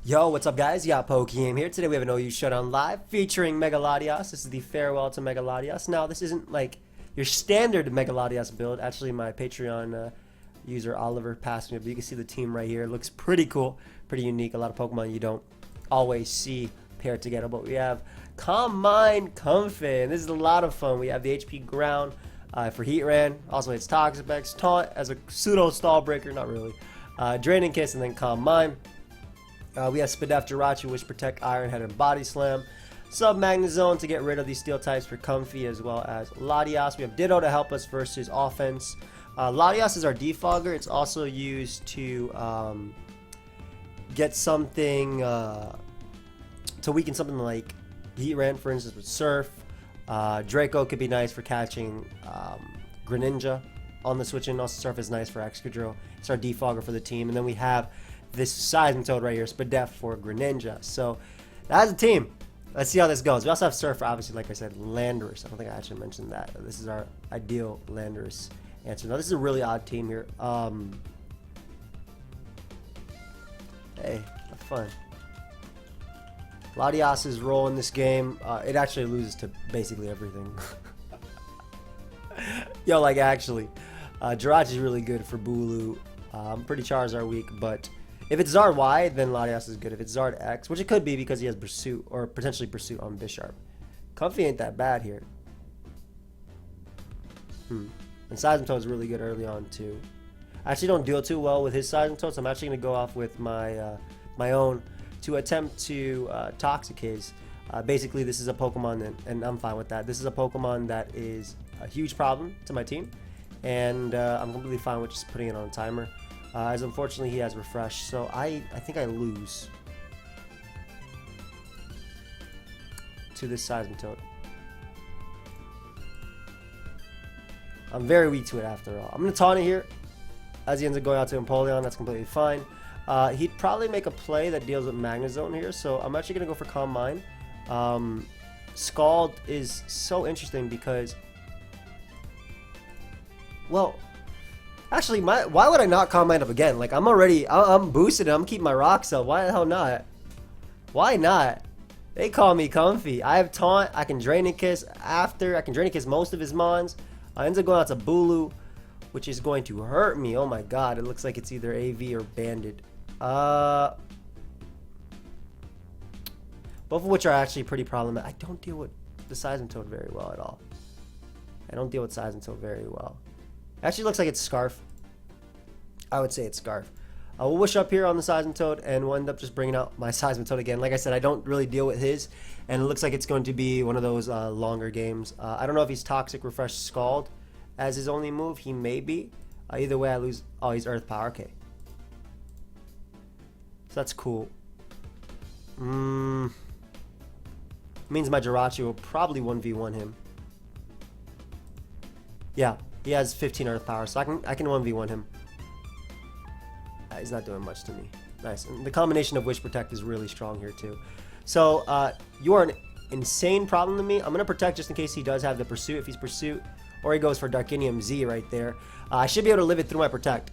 Yo, what's up guys? Yeah, pokeaim here. Today we have an OU Showdown live featuring Mega Latias. This is the farewell to Mega Latias. Now, this isn't like your standard Mega Latias build. Actually, my Patreon user Oliver passed me, but you can see the team right here. It looks pretty cool, pretty unique. A lot of Pokemon you don't always see paired together. But we have Calm Mind, Comfy, and this is a lot of fun. We have the HP Ground for Heatran. Also, it's Toxic X, Taunt as a pseudo stall breaker, not really. Draining Kiss, and then Calm Mind. We have Sendoff, Jirachi, which protect Iron Head and Body Slam. Sub-Magnezone to get rid of these steel types for Comfy, as well as Latias. We have Ditto to help us versus offense. Latias is our defogger. It's also used to get something to weaken something like Heatran, for instance, with Surf. Draco could be nice for catching Greninja on the switch in. Also, Surf is nice for Excadrill. It's our defogger for the team. And then we have this Seismitoad right here, Spadef for Greninja. So that's a team. Let's see how this goes. We also have Surf, obviously, like I said, Landorus. I don't think I actually mentioned that. This is our ideal Landorus answer. Now, this is a really odd team here. Hey, have fun. Latias' role in this game, it actually loses to basically everything. Yo, like actually. Jirachi is really good for Bulu. I'm pretty Charizard weak, but if it's Zard Y, then Latias is good. If it's Zard X, which it could be because he has Pursuit, or potentially Pursuit on Bisharp. Comfy ain't that bad here. And Seismitoad is really good early on too. I actually don't deal too well with his Seismitoad, so I'm actually going to go off with my my own to attempt to Toxic Haze. Basically, this is a Pokemon, and I'm fine with that. This is a Pokemon that is a huge problem to my team, and I'm completely fine with just putting it on a timer. As unfortunately he has Refresh, so I think I lose to this Seismitoad. I'm very weak to it after all. I'm going to taunt it here as he ends up going out to Empoleon. That's completely fine. He'd probably make a play that deals with Magnezone here, so I'm actually going to go for Calm Mind. Scald is so interesting because, well, actually, why would I not Calm Mind up again? Like, I'm boosted and I'm keeping my rocks up. Why the hell not? Why not? They call me Comfy. I have Taunt. I can Draining Kiss after. I can Draining Kiss most of his Mons. I ends up going out to Bulu, which is going to hurt me. Oh my god. It looks like it's either AV or Banded. Both of which are actually pretty problematic. I don't deal with the Seismitoad very well at all. I don't deal with Seismitoad very well. Actually looks like it's Scarf. I would say it's Scarf. We'll wish up here on the Seismitoad, and we'll end up just bringing out my Seismitoad again. Like I said, I don't really deal with his, and it looks like it's going to be one of those longer games. I don't know if he's Toxic, Refresh, Scald as his only move. He may be. Either way, I lose. Oh, he's Earth Power. Okay. So that's cool. Means my Jirachi will probably 1v1 him. Yeah. He has 15 Earth Power, so I can 1v1 him. He's not doing much to me. Nice. And the combination of Wish Protect is really strong here too. So you are an insane problem to me. I'm gonna Protect just in case he does have the Pursuit. If he's Pursuit, or he goes for Darkinium Z right there. I should be able to live it through my Protect.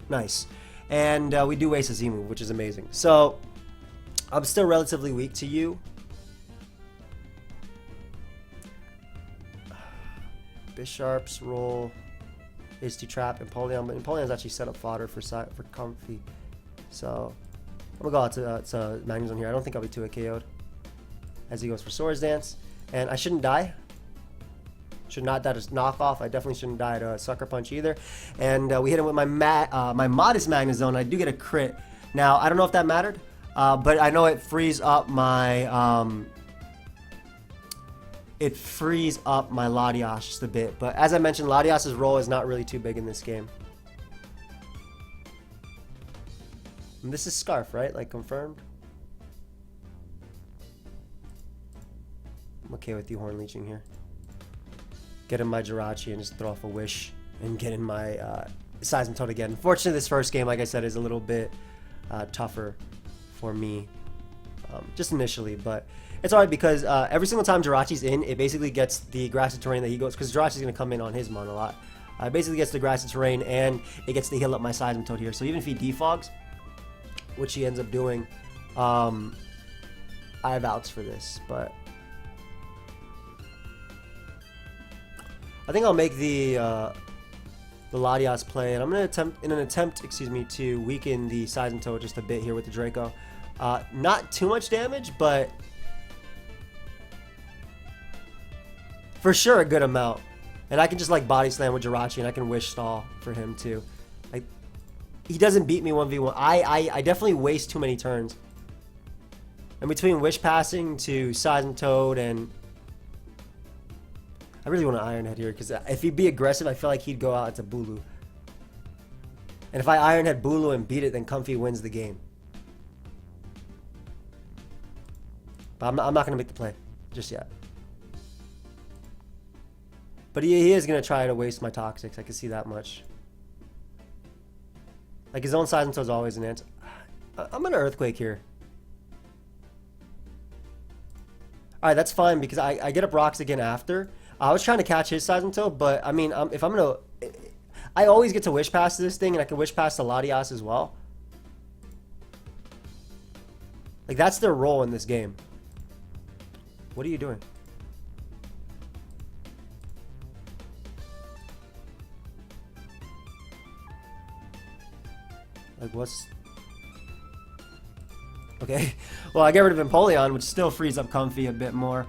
Nice. And we do waste a Z move, which is amazing. So I'm still relatively weak to you. Bisharp's role is to trap Empoleon, but Empoleon's actually set up fodder for Comfy. So I'm gonna go out to Magnezone here. I don't think I'll be 2-hit KO'd as he goes for Swords Dance, and I shouldn't die. Should not die to knockoff. I definitely shouldn't die to Sucker Punch either. And we hit him with my modest Magnezone. I do get a crit. Now I don't know if that mattered, but I know it frees up my Latias just a bit. But as I mentioned, Latias' role is not really too big in this game. And this is Scarf, right? Like, confirmed? I'm okay with you Horn Leeching here. Get in my Jirachi and just throw off a Wish. And get in my Seismitoad again. Unfortunately, this first game, like I said, is a little bit tougher for me. just initially, but it's alright because every single time Jirachi's in, it basically gets the grassy terrain that he goes, because Jirachi's going to come in on his mon a lot. It basically gets the grassy terrain, and it gets to heal up my Seismitoad here. So even if he defogs, which he ends up doing, I vouch for this, but I think I'll make the Latias play, and I'm gonna attempt, excuse me, to weaken the Seismitoad just a bit here with the Draco. Not too much damage, but for sure a good amount. And I can just like body slam with Jirachi, and I can wish stall for him too. Like, he doesn't beat me 1v1. I definitely waste too many turns. And between wish passing to Seismitoad, and I really want to Iron Head here, because if he'd be aggressive, I feel like he'd go out into Bulu. And if I Iron Head Bulu and beat it, then Comfy wins the game. But I'm not going to make the play just yet. But he is going to try to waste my Toxics. I can see that much. Like, his own Seismitoad's always an answer. I'm going to Earthquake here. Alright, that's fine, because I get up rocks again after. I was trying to catch his Seismitoad, but I mean, if I'm going to... I always get to wish pass this thing, and I can wish pass the Latias as well. Like, that's their role in this game. What are you doing? Like, what's... Okay, well, I get rid of Empoleon, which still frees up Comfy a bit more.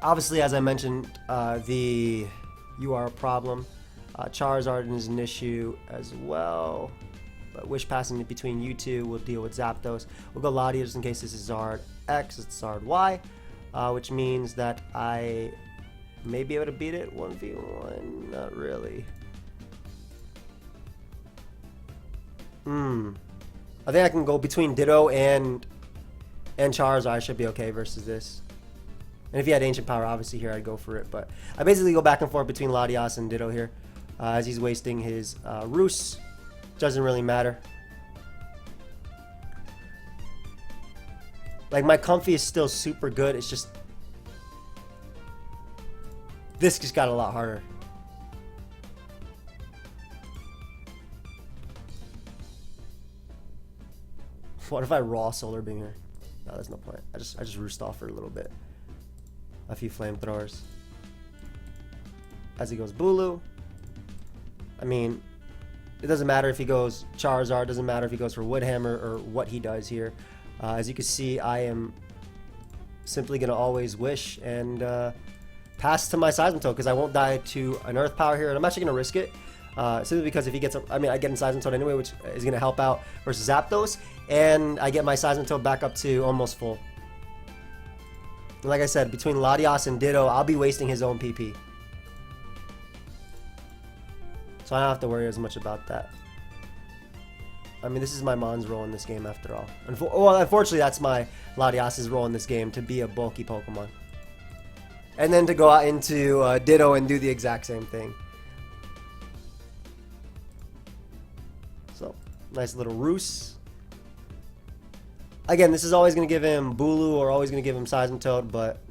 Obviously, as I mentioned, you are a problem. Charizard is an issue as well. But wish passing between you two will deal with Zapdos. We'll go Latias just in case this is Zard X, it's Zard Y, which means that I may be able to beat it 1v1. Not really. I think I can go between Ditto and Charizard. I should be okay versus this. And if he had Ancient Power, obviously here I'd go for it. But I basically go back and forth between Latias and Ditto here, as he's wasting his Roost. Doesn't really matter. Like, my Comfy is still super good. It's just this just got a lot harder. What if I raw Solar Beam here? No, there's no point. I just roost off for a little bit. A few flamethrowers. As he goes Bulu. I mean, it doesn't matter if he goes Charizard. Doesn't matter if he goes for Woodhammer or what he does here. As you can see, I am simply going to always wish and pass to my Seismitoad, because I won't die to an Earth Power here. And I'm actually going to risk it. Simply because if he gets, I get in Seismitoad anyway, which is going to help out versus Zapdos, and I get my Seismitoad back up to almost full. And like I said, between Latias and Ditto, I'll be wasting his own PP. So I don't have to worry as much about that. I mean, this is my Mon's role in this game after all. Well, unfortunately, that's my Latias' role in this game, to be a bulky Pokemon. And then to go out into Ditto and do the exact same thing. So, nice little Roost. Again, this is always going to give him Bulu or always going to give him Seismitoad, but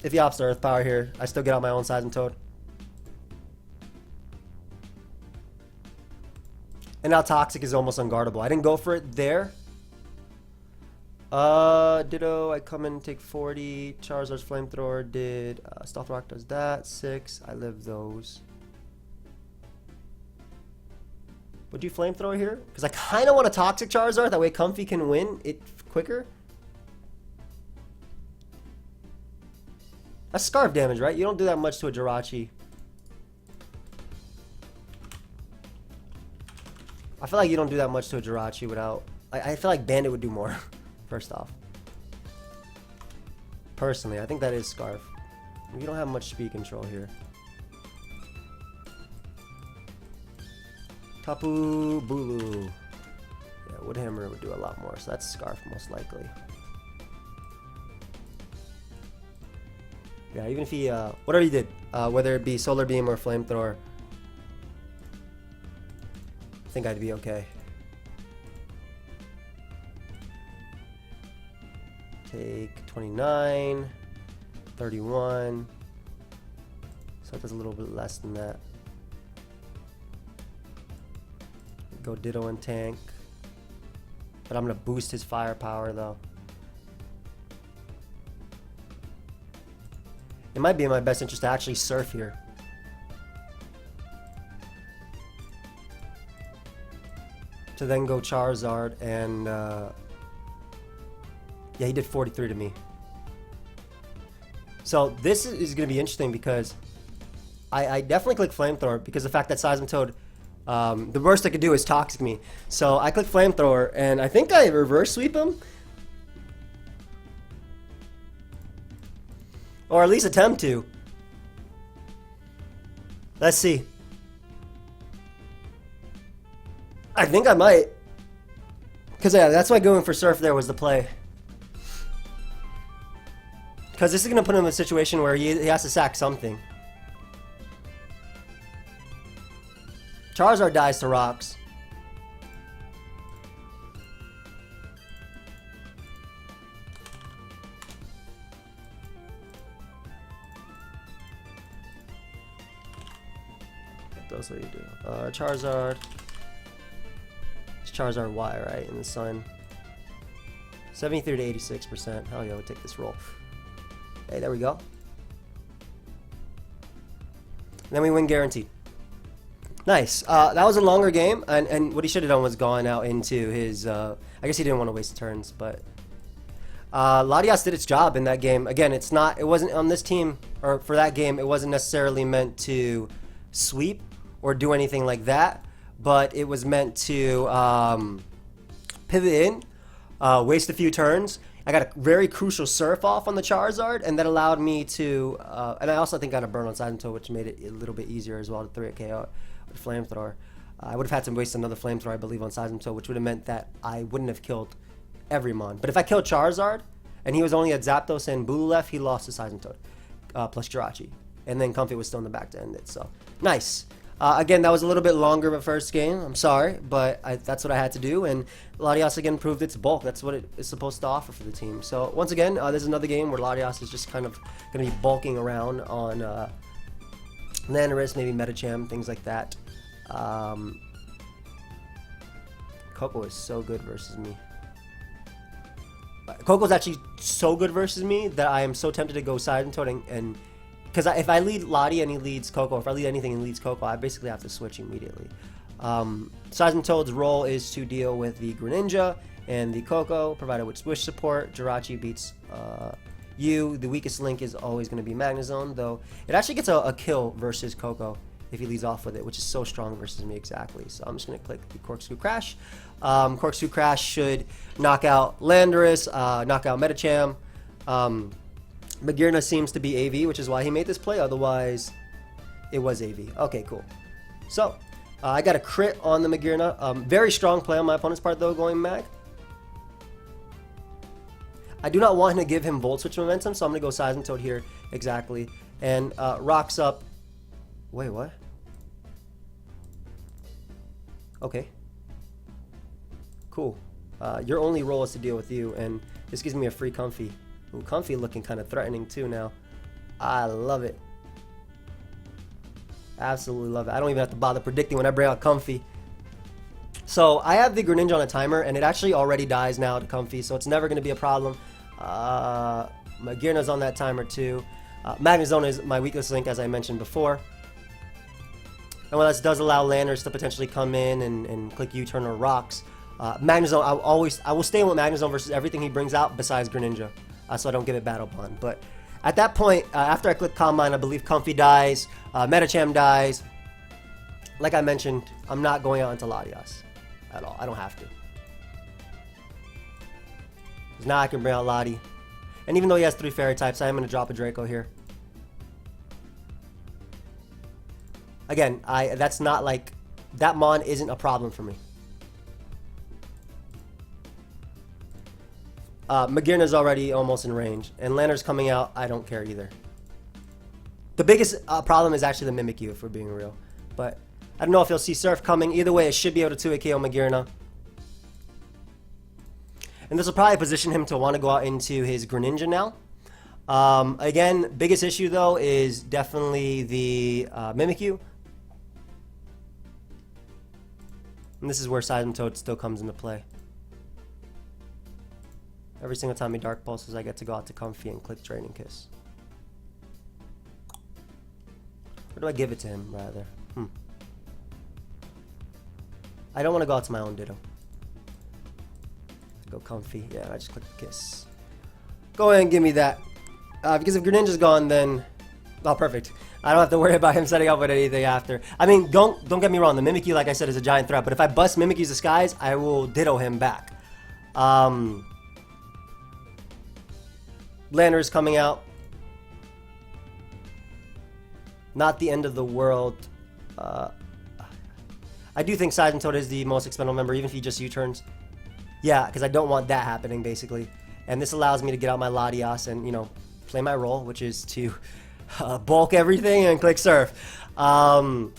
if he opts to Earth Power here, I still get out my own Seismitoad. And now Toxic is almost unguardable. I didn't go for it there. Ditto, I come in and take 40. Charizard's Flamethrower did. Stealth Rock does that. 6. I live those. Would you Flamethrower here? Because I kind of want a Toxic Charizard. That way Comfy can win it quicker. That's Scarf damage, right? You don't do that much to a Jirachi. I feel like you don't do that much to a Jirachi without... I feel like Bandit would do more, first off. Personally, I think that is Scarf. We don't have much speed control here. Tapu Bulu. Yeah, Woodhammer would do a lot more, so that's Scarf most likely. Yeah, even if he, whatever he did, whether it be Solar Beam or Flamethrower, think I'd be okay. Take 29, 31. So it does a little bit less than that. Go Ditto and tank. But I'm going to boost his firepower though. It might be in my best interest to actually surf here. To then go Charizard and yeah, he did 43 to me. So this is going to be interesting because I definitely click Flamethrower because the fact that Seismitoad, the worst I could do is Toxic me. So I click Flamethrower and I think I reverse sweep him. Or at least attempt to. Let's see. I think I might. Because yeah, that's why going for Surf there was the play. Because this is going to put him in a situation where he has to sack something. Charizard dies to rocks. That's what you do. Charizard. It's Charizard Y, right? In the sun. 73 to 86%. Hell yeah, we'll take this roll. Hey, there we go. And then we win guaranteed. Nice. That was a longer game, and what he should have done was gone out into his. I guess he didn't want to waste turns, but Latias did its job in that game. Again, it's not. It wasn't on this team or for that game. It wasn't necessarily meant to sweep or do anything like that, but it was meant to pivot in, waste a few turns. I got a very crucial surf off on the Charizard, and that allowed me to, and I also think got a burn on Seismitoad, which made it a little bit easier as well to 3 KO with Flamethrower. I would have had to waste another Flamethrower, I believe, on Seismitoad, which would have meant that I wouldn't have killed every Mon. But if I killed Charizard, and he was only at Zapdos and Bulu left, he lost to Seismitoad, plus Jirachi. And then Comfy was still in the back to end it, so nice. Again, that was a little bit longer of a first game. I'm sorry, but that's what I had to do. And Latias again proved its bulk. That's what it is supposed to offer for the team. So once again, there's another game where Latias is just kind of going to be bulking around on Landorus, maybe Medicham, things like that. Coco is so good versus me. Coco's actually so good versus me that I am so tempted to go Seismitoad and because if I lead Lottie and he leads Coco, if I lead anything and he leads Coco, I basically have to switch immediately. Seismitoad's role is to deal with the Greninja and the Coco, provided with Swish support. Jirachi beats you. The weakest link is always going to be Magnezone, though it actually gets a kill versus Coco if he leads off with it, which is so strong versus me exactly. So I'm just going to click the Corkscrew Crash. Corkscrew Crash should knock out Landorus, knock out Medicham. Magearna seems to be AV, which is why he made this play. Otherwise, it was AV. Okay, cool. So, I got a crit on the Magearna. Very strong play on my opponent's part, though, going Mag. I do not want to give him Volt Switch momentum, so I'm going to go Seismitoad here exactly. And rocks up. Wait, what? Okay. Cool. Your only role is to deal with you, and this gives me a free Comfy. Ooh, Comfy looking kind of threatening too now. I love it. Absolutely love it. I don't even have to bother predicting when I bring out Comfy. So I have the Greninja on a timer, and it actually already dies now to Comfy, so it's never going to be a problem. Magearna's on that timer too. Magnezone is my weakest link, as I mentioned before. And while this does allow Landorus to potentially come in and click U-turn or rocks, Magnezone, I will stay with Magnezone versus everything he brings out besides Greninja. So I don't give it Battle Bond. But at that point, after I click Combine, I believe Comfy dies, Medicham dies. Like I mentioned, I'm not going out into Latias at all. I don't have to. Because now I can bring out Lottie. And even though he has 3 Fairy types, I am going to drop a Draco here. Again, that's not like... That Mon isn't a problem for me. Magearna's already almost in range, and Landorus coming out, I don't care either. The biggest problem is actually the Mimikyu, if we're being real. But I don't know if he'll see Surf coming. Either way, it should be able to 2-hit KO Magearna. And this will probably position him to want to go out into his Greninja now. Again, biggest issue though is definitely the Mimikyu. And this is where Seismitoad still comes into play. Every single time he Dark Pulses, I get to go out to Comfy and click Draining Kiss. Or do I give it to him, rather? I don't want to go out to my own Ditto. Go Comfy. Yeah, I just click the Kiss. Go ahead and give me that. Because if Greninja's gone, then... Oh, perfect. I don't have to worry about him setting up with anything after. I mean, don't get me wrong. The Mimikyu, like I said, is a giant threat. But if I bust Mimikyu's Disguise, I will Ditto him back. Landorus coming out. Not the end of the world. I do think Seismitoad is the most expendable member, even if he just U-turns. Yeah, because I don't want that happening, basically. And this allows me to get out my Latias and, you know, play my role, which is to bulk everything and click Surf. A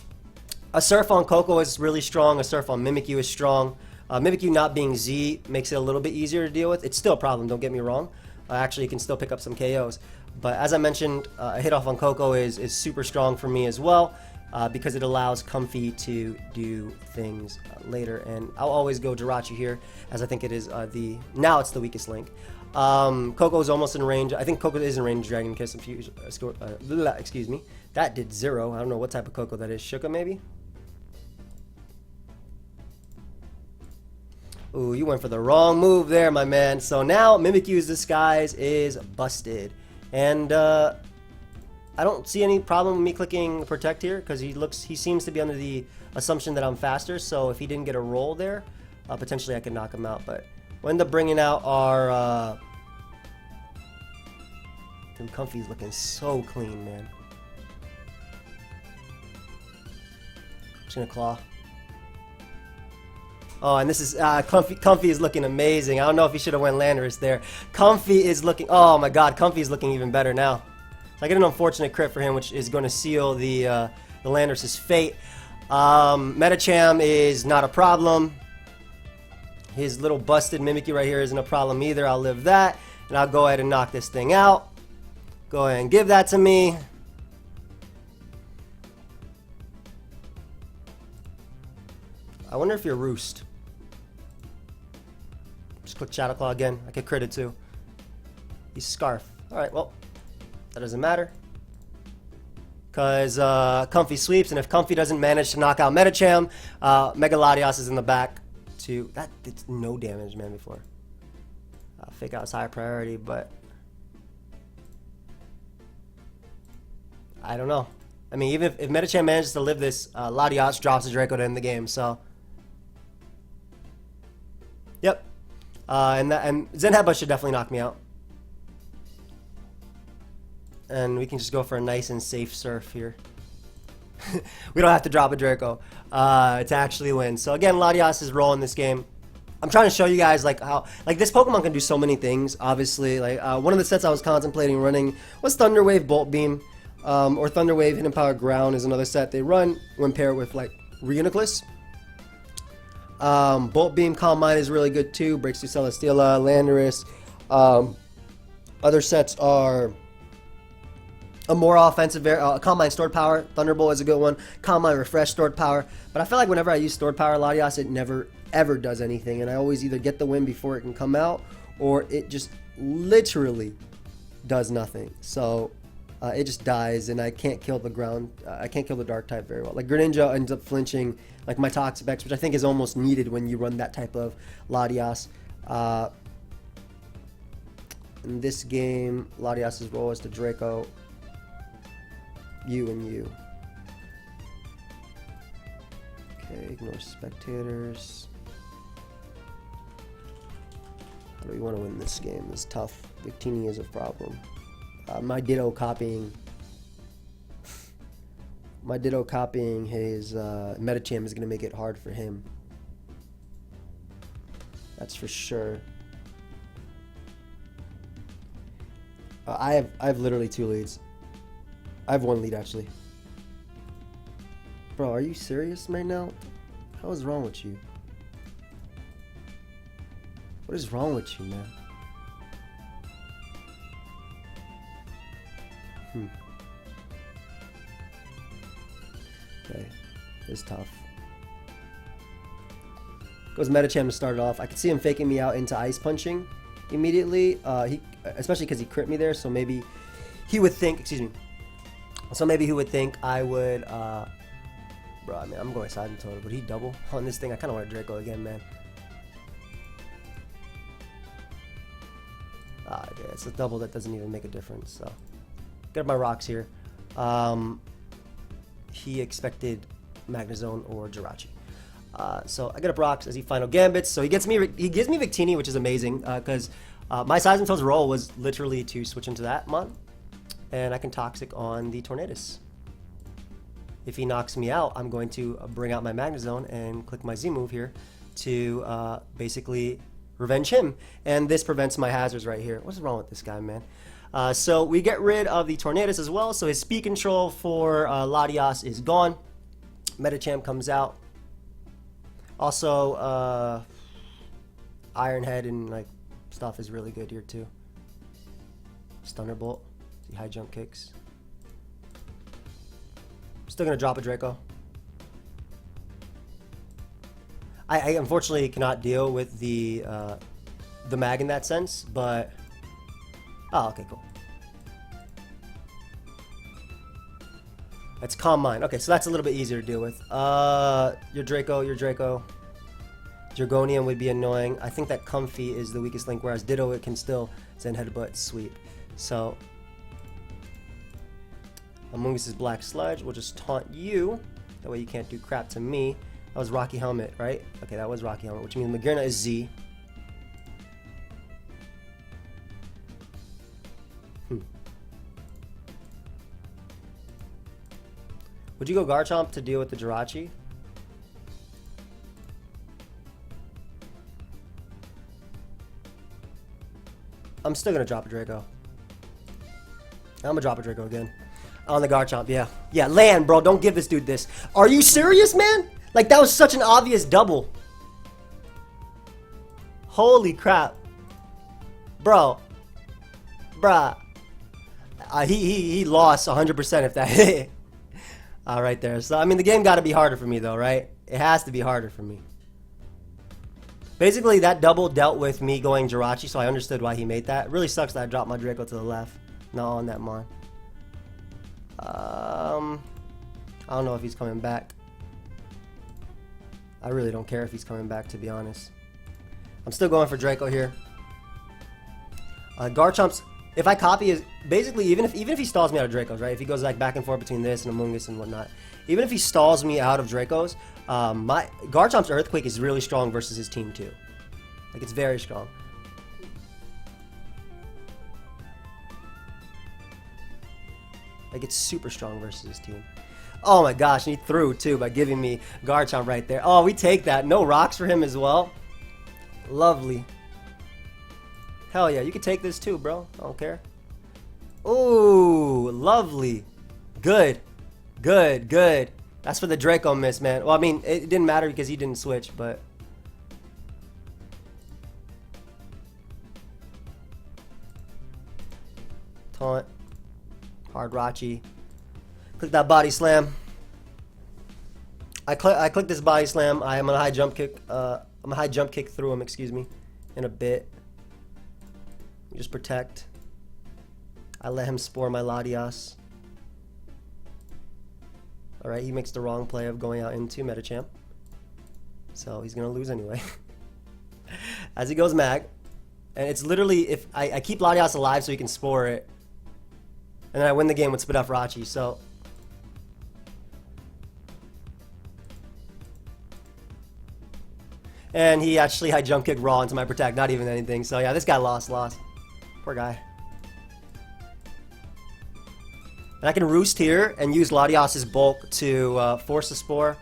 Surf on Coco is really strong. A Surf on Mimikyu is strong. Mimikyu not being Z makes it a little bit easier to deal with. It's still a problem, don't get me wrong. Actually, you can still pick up some KOs. But as I mentioned, a hit off on Coco is super strong for me as well, because it allows Comfy to do things later. And I'll always go Jirachi here, as I think it is now it's the weakest link. Coco is almost in range. I think Coco is in range. Dragon Kiss Infuse. Excuse me. That did 0. I don't know what type of Coco that is. Shuka maybe? Ooh, you went for the wrong move there, my man. So now Mimikyu's Disguise is busted. And I don't see any problem with me clicking Protect here, because he seems to be under the assumption that I'm faster. So if he didn't get a roll there, potentially I could knock him out. But we'll end up bringing out our... Tim Comfy's looking so clean, man. Just gonna Claw. Oh, and this is Comfy is looking amazing. I don't know if he should have went Landorus there. Comfy is looking... Oh my god, Comfy is looking even better now. So I get an unfortunate crit for him, which is going to seal the Landorus' fate. Medicham is not a problem. His little busted Mimikyu right here isn't a problem either. I'll live that. And I'll go ahead and knock this thing out. Go ahead and give that to me. I wonder if you're Roost. Just click Shadow Claw again. I could crit it too. He's Scarf. Alright, well, that doesn't matter. Because Comfy sweeps, and if Comfy doesn't manage to knock out Medicham, Mega Latias is in the back to... That did no damage, man, before. Fake Out's higher priority, but... I don't know. I mean, even if Medicham manages to live this, Latias drops a Draco to end the game, so... Yep. And Zen Headbutt should definitely knock me out. And we can just go for a nice and safe Surf here. We don't have to drop a Draco to actually win. So again, Latias is rolling this game. I'm trying to show you guys like how this Pokemon can do so many things. Obviously, like one of the sets I was contemplating running was Thunder Wave Bolt Beam, or Thunder Wave Hidden Power Ground is another set they run when paired with like Reuniclus. Bolt Beam Calm Mind is really good too. Breaks through Celesteela, Landorus. Other sets are a more offensive, Calm Mind Stored Power. Thunderbolt is a good one. Calm Mind Refresh Stored Power. But I feel like whenever I use Stored Power Latias, it never ever does anything, and I always either get the win before it can come out, or it just literally does nothing. So it just dies, and I can't kill the ground. I can't kill the Dark type very well. Like Greninja ends up flinching, like my Toxic X, which I think is almost needed when you run that type of Latias. In this game, Latias' role is to Draco you and you. Okay, ignore spectators. How do we want to win this game? It's tough. Victini is a problem. My Ditto copying his Medicham is going to make it hard for him. That's for sure. I have literally 2 leads. I have 1 lead actually. Bro, are you serious right now? What is wrong with you? What is wrong with you, man? Okay, it's tough. Goes Metacham to start it off. I could see him faking me out into ice punching immediately. Especially because he crit me there, so maybe he would think. Excuse me. So maybe he would think I would. Bro, I mean, I'm going side and total. Would he double on this thing? I kind of want a Draco again, man. Yeah, it's a double that doesn't even make a difference. So, get my rocks here. He expected Magnezone or Jirachi. So I get up rocks as he final gambits. So he gives me Victini, which is amazing because my Seismitoad's role was literally to switch into that mon, and I can Toxic on the Tornadus. If he knocks me out, I'm going to bring out my Magnezone and click my Z move here to basically revenge him. And this prevents my hazards right here. What's wrong with this guy, man? So we get rid of the Tornadus as well. So his speed control for Latias is gone. Metacham comes out. Also, Iron Head and like stuff is really good here too. Thunderbolt. See high jump kicks. Still gonna drop a Draco. I unfortunately cannot deal with the mag in that sense, but oh, okay, cool. That's Calm Mind. Okay, so that's a little bit easier to deal with. Your Draco. Dragonium would be annoying. I think that Comfy is the weakest link, whereas Ditto it can still send Headbutt sweep. So Among Us is Black Sludge. We'll just taunt you. That way you can't do crap to me. That was Rocky Helmet, right? Okay, that was Rocky Helmet, which means Magearna is Z. Would you go Garchomp to deal with the Jirachi? I'm still gonna drop a Draco. I'm gonna drop a Draco again. On the Garchomp, yeah. Yeah, land, bro. Don't give this dude this. Are you serious, man? Like, that was such an obvious double. Holy crap. Bro. Bruh. He lost 100% if that hit. Right there. So, I mean, the game got to be harder for me, though, right? It has to be harder for me. Basically, that double dealt with me going Jirachi, so I understood why he made that. It really sucks that I dropped my Draco to the left. Not on that Mon. I don't know if he's coming back. I really don't care if he's coming back, to be honest. I'm still going for Draco here. Garchomp's, if I copy his, basically even if he stalls me out of Dracos, right? If he goes like back and forth between this and Among Us and whatnot, even if he stalls me out of Dracos, my Garchomp's Earthquake is really strong versus his team too. Like, it's very strong. Like, it's super strong versus his team. Oh my gosh, and he threw too by giving me Garchomp right there. Oh, we take that. No rocks for him as well. Lovely. Hell yeah, you can take this too, bro. I don't care. Ooh, lovely. Good. Good, good. That's for the Draco miss, man. Well, I mean, it didn't matter because he didn't switch, but... Taunt. Hard Rachi. Click that body slam. I click this body slam. I am gonna high jump kick. I'm gonna high jump kick through him. Excuse me, in a bit. Just protect. I let him spore my Latias. All right, he makes the wrong play of going out into Metachamp, so he's gonna lose anyway. As he goes mag, and it's literally if I keep Latias alive so he can spore it, and then I win the game with Spit Off Rachi. So. And he actually high jump kick raw into my protect, not even anything. So yeah, this guy lost. Poor guy. And I can roost here and use Latias' bulk to force the spore.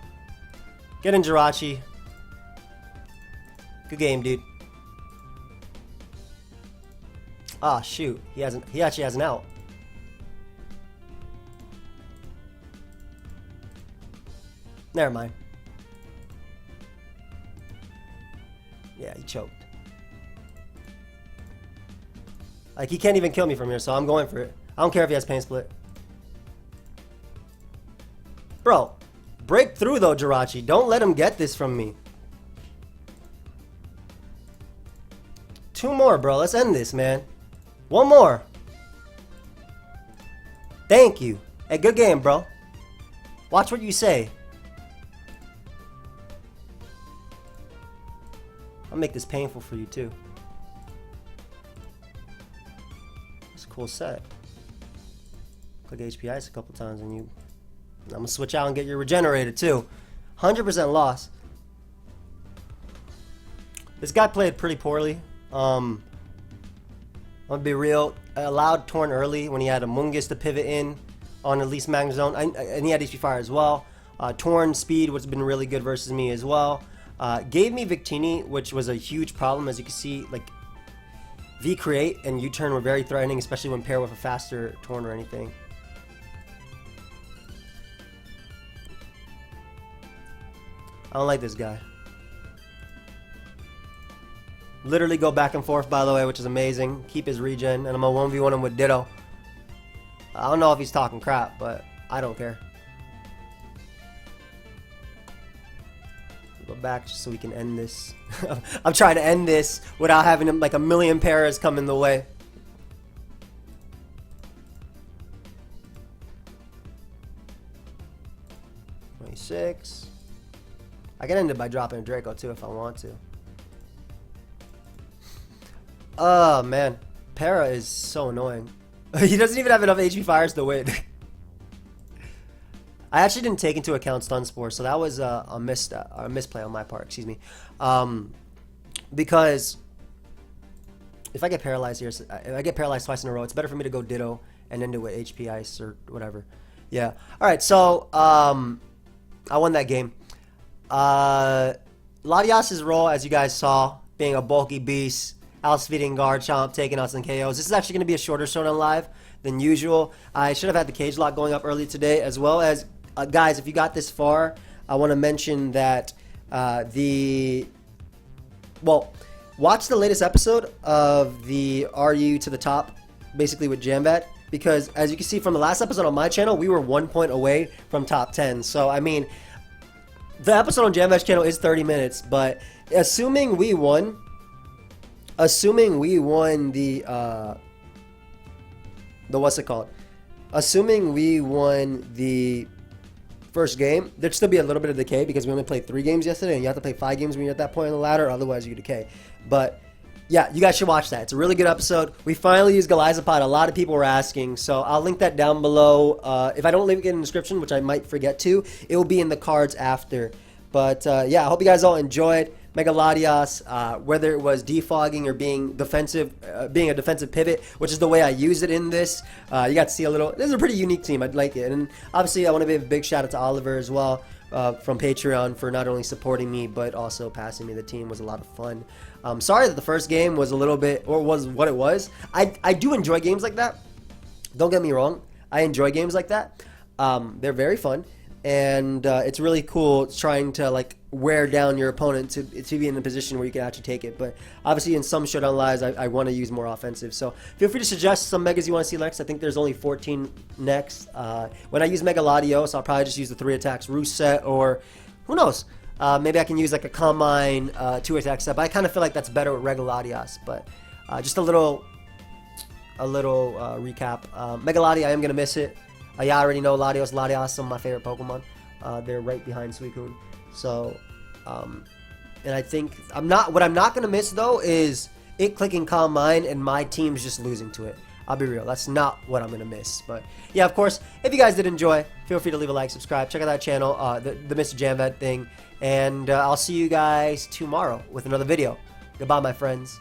Get in Jirachi. Good game, dude. Ah, shoot. He actually has an out. Never mind. Yeah, he choked. Like, he can't even kill me from here, so I'm going for it. I don't care if he has pain split. Bro, break through though, Jirachi. Don't let him get this from me. 2 more, bro. Let's end this, man. 1 more. Thank you. Hey, good game, bro. Watch what you say. I'll make this painful for you, too. It's a cool set. Click HP Ice a couple times and you... I'm going to switch out and get your regenerated, too. 100% loss. This guy played pretty poorly. I'm going to be real. I allowed Torn early when he had a Mungus to pivot in on at least Magna Zone. And he had HP Fire as well. Torn speed, which has been really good versus me as well. Gave me Victini, which was a huge problem. As you can see, like, V-Create and U-Turn were very threatening, especially when paired with a faster Torn or anything. I don't like this guy. Literally go back and forth, by the way, which is amazing. Keep his regen, and I'm going to 1v1 him with Ditto. I don't know if he's talking crap, but I don't care. Go back just so we can end this. I'm trying to end this without having like a million paras come in the way. $26. I can end it by dropping a Draco too if I want to. Oh man, Para is so annoying. He doesn't even have enough HP fires to win. I actually didn't take into account Stun Spore, so that was a misplay on my part. Excuse me, because if I get paralyzed here, if I get paralyzed twice in a row, it's better for me to go Ditto and end it with HP Ice or whatever. Yeah. All right. So I won that game. Latias' role, as you guys saw, being a bulky beast, outspeeding Garchomp, taking out some KOs. This is actually going to be a shorter Showdown live than usual. I should have had the cage lock going up early today, as well as, guys, if you got this far, I want to mention that watch the latest episode of the RU to the top, basically with Jambat, because as you can see from the last episode on my channel, we were 1 point away from top 10. So, I mean, the episode on Jambat's channel is 30 minutes, but assuming we won the what's it called? Assuming we won the first game, there'd still be a little bit of decay because we only played 3 games yesterday, and you have to play 5 games when you're at that point in the ladder, otherwise you decay. But yeah, you guys should watch that. It's a really good episode. We finally used Galizapod. A lot of people were asking, so I'll link that down below. If I don't leave it in the description, which I might forget to, it will be in the cards after. But yeah, I hope you guys all enjoyed Mega Latias, whether it was defogging or being defensive, being a defensive pivot, which is the way I use it in this. You got to see a little. This is a pretty unique team. I'd like it, and obviously I want to give a big shout out to Oliver as well from Patreon for not only supporting me but also passing me the team. It was a lot of fun. Sorry that the first game was a little bit, or was what it was. I do enjoy games like that. Don't get me wrong. I enjoy games like that. They're very fun. And it's really cool trying to like wear down your opponent to be in a position where you can actually take it. But obviously in some Showdown lives I want to use more offensive. So feel free to suggest some megas you want to see next. I think there's only 14 next. When I use Mega Latios, I'll probably just use the 3 attacks Roost set, or who knows. Maybe I can use like a Combine 2 attack set. But I kind of feel like that's better with regular Latias. But just a little recap. Mega Latias, I am going to miss it. Yeah, I already know Latias, some of my favorite Pokemon. They're right behind Suicune. So, and I think what I'm not gonna miss though is it clicking Calm Mind and my team's just losing to it. I'll be real, that's not what I'm gonna miss. But yeah, of course, if you guys did enjoy, feel free to leave a like, subscribe, check out that channel, the Mr. Jambat thing, and I'll see you guys tomorrow with another video. Goodbye, my friends.